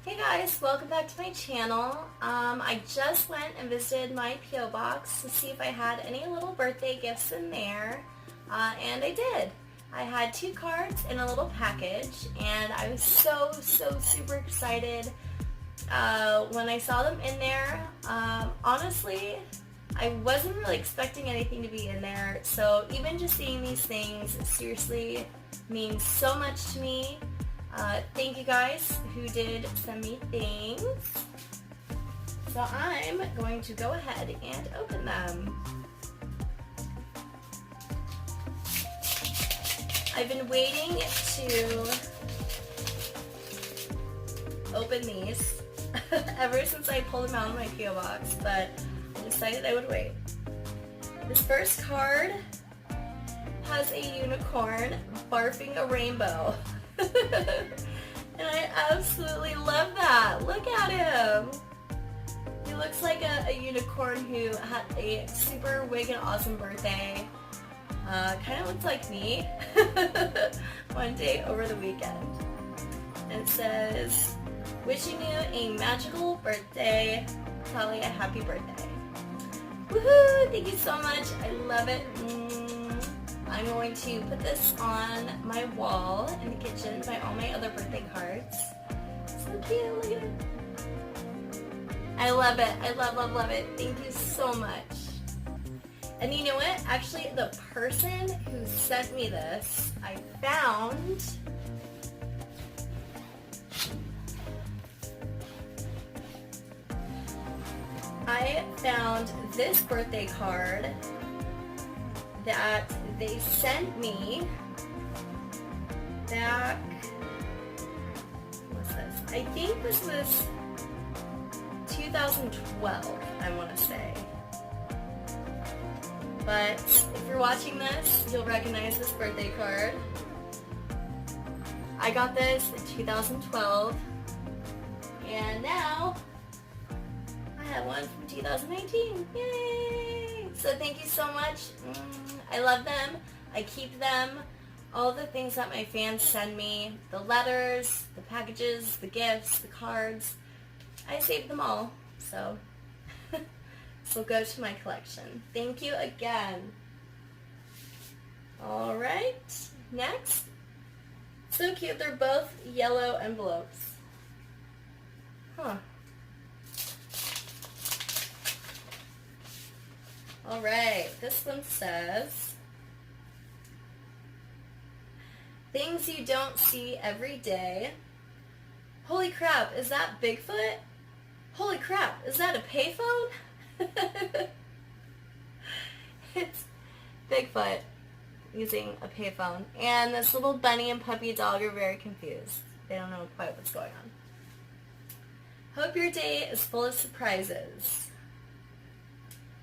Hey guys, welcome back to my channel. I just went and visited my P.O. box to see if I had any little birthday gifts in there, and I did. I had 2 cards in a little package, and I was so super excited when I saw them in there. Honestly, I wasn't really expecting anything to be in there, so even just seeing these things seriously means so much to me. Thank you guys who did send me things. So I'm going to go ahead and open them. I've been waiting to open these ever since I pulled them out of my P.O. box, but I decided I would wait. This first card has a unicorn barfing a rainbow. And I absolutely love that. Look at him. He looks like a unicorn who had a super wig and awesome birthday. Kind of looks like me one day over the weekend. And it says, wishing you a magical birthday. Talia, happy birthday. Woohoo! Thank you so much. I love it. I'm going to put this on my wall in the kitchen by all my other birthday cards. So cute, look at it. I love it. I love it. Thank you so much. And you know what? Actually, the person who sent me this, I found this birthday card that they sent me back, what's this? I think this was 2012, I want to say. But if you're watching this, you'll recognize this birthday card. I got this in 2012, and now I have one from 2019. Yay! So thank you so much. I love them. I keep them. All the things that my fans send me, the letters, the packages, the gifts, the cards, I save them all. So this will go to my collection. Thank you again. All right, next. So cute. They're both yellow envelopes. Huh. Alright, this one says, things you don't see every day. Holy crap, is that Bigfoot? Holy crap, is that a payphone? It's Bigfoot using a payphone. And this little bunny and puppy dog are very confused. They don't know quite what's going on. Hope your day is full of surprises.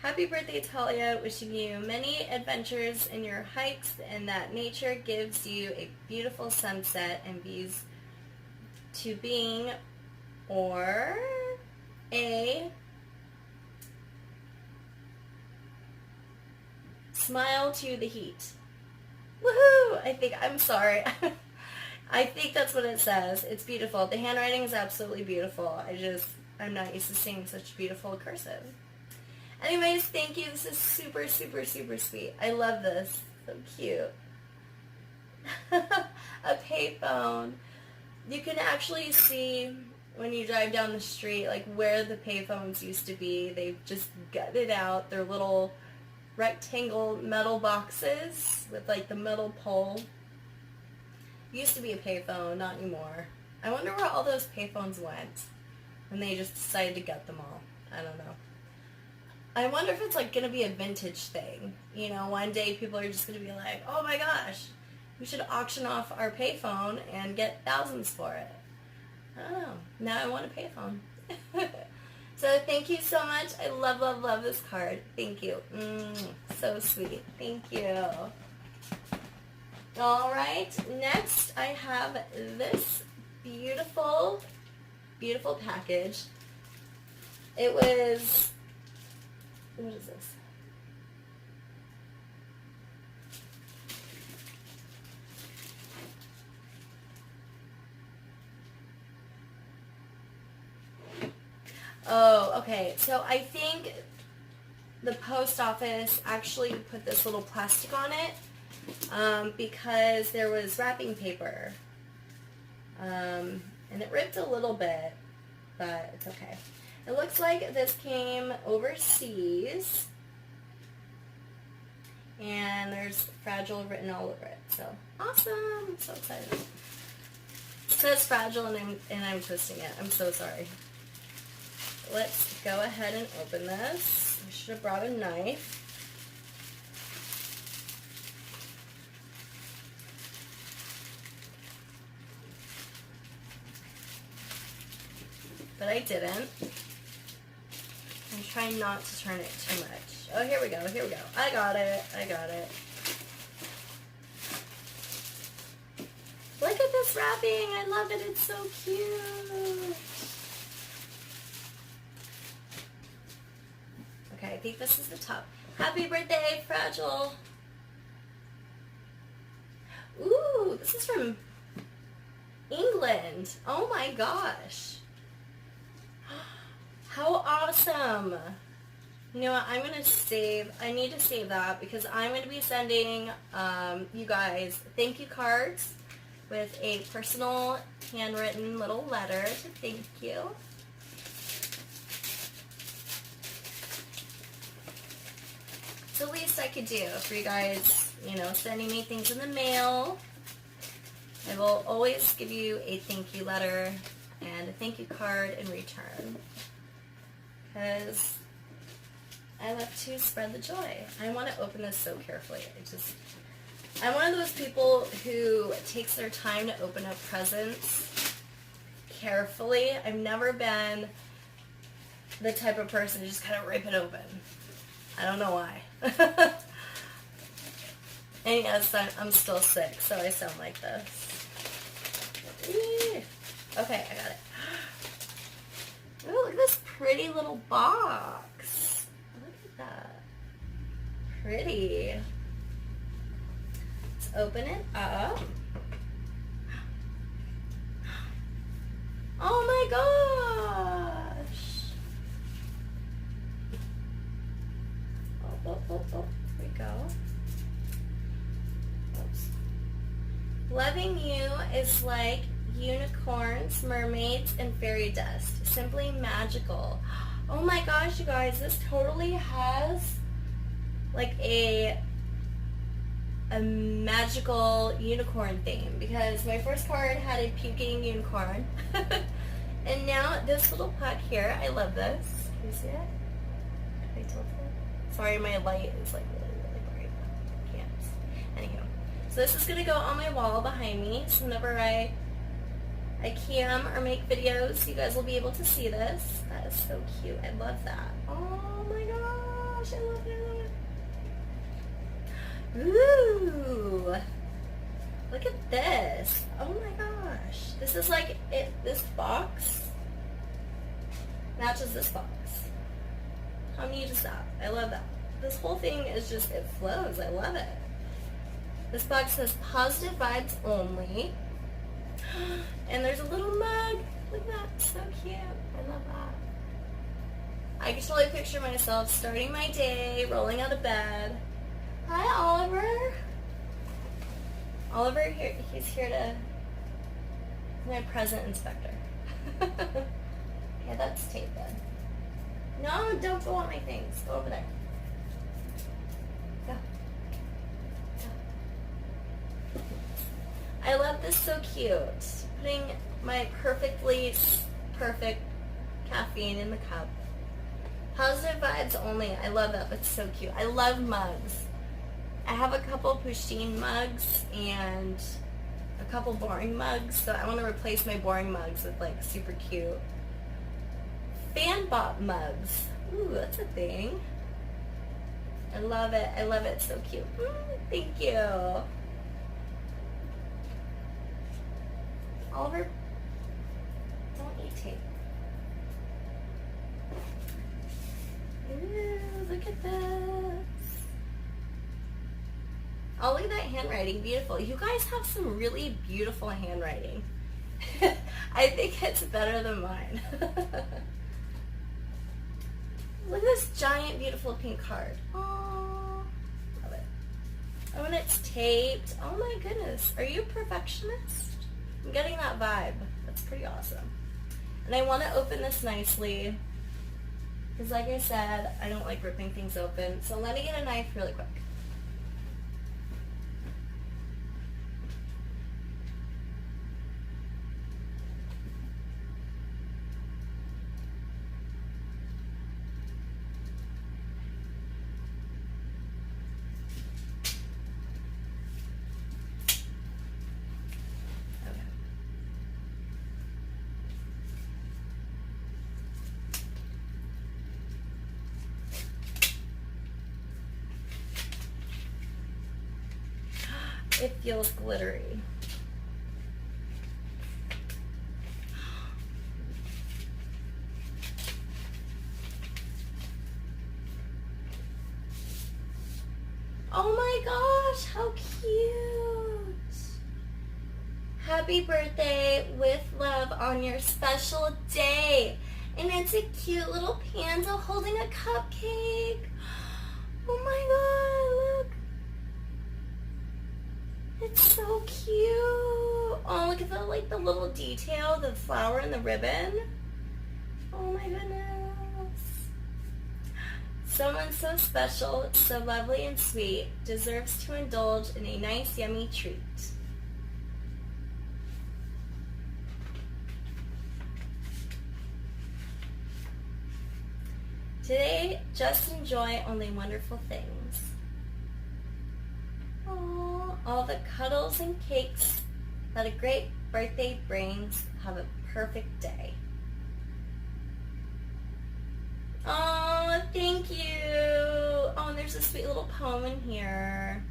Happy birthday, Talia. Wishing you many adventures in your hikes and that nature gives you a beautiful sunset and views to being or a smile to the heat. Woohoo! I'm sorry. I think that's what it says. It's beautiful. The handwriting is absolutely beautiful. I'm not used to seeing such beautiful cursive. Anyways, thank you. This is super sweet. I love this. So cute. A payphone. You can actually see when you drive down the street, like where the payphones used to be. They've just gutted out their little rectangle metal boxes with like the metal pole. Used to be a payphone, not anymore. I wonder where all those payphones went when they just decided to gut them all. I don't know. I wonder if it's like going to be a vintage thing. You know, one day people are just going to be like, oh my gosh, we should auction off our payphone and get thousands for it. I don't know. Now I want a payphone. So thank you so much. I love this card. Thank you. So sweet. Thank you. All right. Next I have this beautiful package. It was... what is this? Oh, okay. So I think the post office actually put this little plastic on it because there was wrapping paper. And it ripped a little bit, but it's okay. It looks like this came overseas. And there's Fragile written all over it. So, awesome. I'm so excited. It says Fragile and I'm twisting it. I'm so sorry. Let's go ahead and open this. I should have brought a knife. But I didn't. I'm trying not to turn it too much. Oh, here we go, here we go. I got it, I got it. Look at this wrapping, I love it, it's so cute. Okay, I think this is the top. Happy birthday, Fragile. Ooh, this is from England. Oh my gosh. How awesome. You know what, I'm going to save, I need to save that because I'm going to be sending you guys thank you cards with a personal handwritten little letter to thank you. It's the least I could do for you guys, you know, sending me things in the mail. I will always give you a thank you letter and a thank you card in return. Because I love to spread the joy. I want to open this so carefully. I'm one of those people who takes their time to open up presents carefully. I've never been the type of person to just kind of rip it open. I don't know why. And yes, I'm still sick, so I sound like this. Okay, I got it. Oh, look at this pretty little box. Look at that. Pretty. Let's open it up. Oh my gosh. Oh, here we go. Oops. Loving you is like unicorns, mermaids, and fairy dust. Simply magical. Oh my gosh, you guys, this totally has like a magical unicorn theme because my first card had a puking unicorn. And now this little puck here, I love this. Can you see it? Can I tilt it? Sorry, my light is like really bright. Can't. Anywho. So this is going to go on my wall behind me. So whenever I cam or make videos, you guys will be able to see this. That is so cute. I love that. Oh my gosh, I love it. Ooh, look at this. Oh my gosh. This is like, this box matches this box. How neat is that? I love that. This whole thing is just, it flows. I love it. This box says positive vibes only. And there's a little mug. Look at that. So cute. I love that. I can totally picture myself starting my day, rolling out of bed. Hi, Oliver. Oliver, here, he's here to, my present inspector. Yeah, that's tape then. No, don't go on my things. Go over there. Go. Go. I love this, so cute. Putting my perfect caffeine in the cup. Positive vibes only. I love that. That's so cute. I love mugs. I have a couple Pusheen mugs and a couple boring mugs, so I want to replace my boring mugs with like super cute fan bot mugs. Ooh, that's a thing. I love it. I love it. So cute. Thank you. Oliver, don't eat tape. Ooh, look at this. Oh, look at that handwriting. Beautiful. You guys have some really beautiful handwriting. I think it's better than mine. Look at this giant, beautiful pink card. Oh, love it. Oh, and it's taped. Oh my goodness. Are you a perfectionist? I'm getting that vibe. That's pretty awesome. And I want to open this nicely because, like I said, I don't like ripping things open. So let me get a knife really quick. It feels glittery. Oh my gosh, how cute! Happy birthday with love on your special day. And it's a cute little panda holding a cupcake. Oh my god, look. It's so cute. Oh, look at the little detail, the flower and the ribbon. Oh my goodness. Someone so special, so lovely and sweet, deserves to indulge in a nice, yummy treat. Today, just enjoy only wonderful things. Aww, all the cuddles and cakes that a great birthday brings. Have a perfect day. Oh, thank you. Oh, and there's a sweet little poem in here.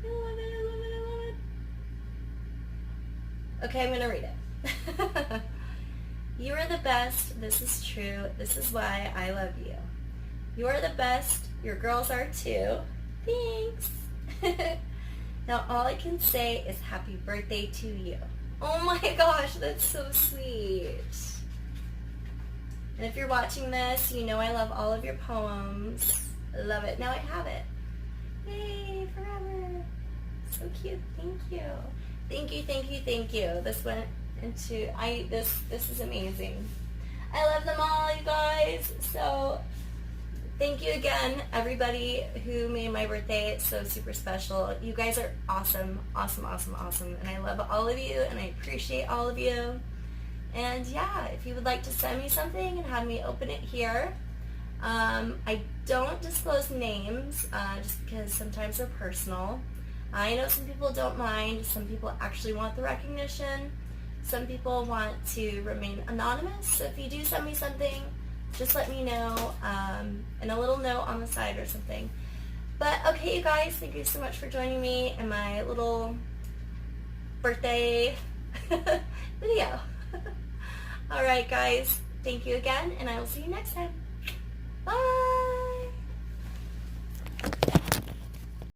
I love it, I love it, I love it. Okay, I'm going to read it. You are the best. This is true. This is why I love you. You are the best. Your girls are too. Thanks. Now all I can say is happy birthday to you. Oh my gosh, that's so sweet. And if you're watching this, you know I love all of your poems. I love it. Now I have it. Yay, forever. So cute. Thank you. Thank you, thank you, thank you. This went into, this is amazing. I love them all, you guys. So thank you again, everybody who made my birthday so super special. You guys are awesome, awesome, awesome, awesome. And I love all of you, and I appreciate all of you. And yeah, if you would like to send me something and have me open it here, I don't disclose names just because sometimes they're personal. I know some people don't mind. Some people actually want the recognition. Some people want to remain anonymous. So if you do send me something, just let me know, and a little note on the side or something. But okay, you guys, thank you so much for joining me in my little birthday video. Alright guys, thank you again, and I will see you next time. Bye!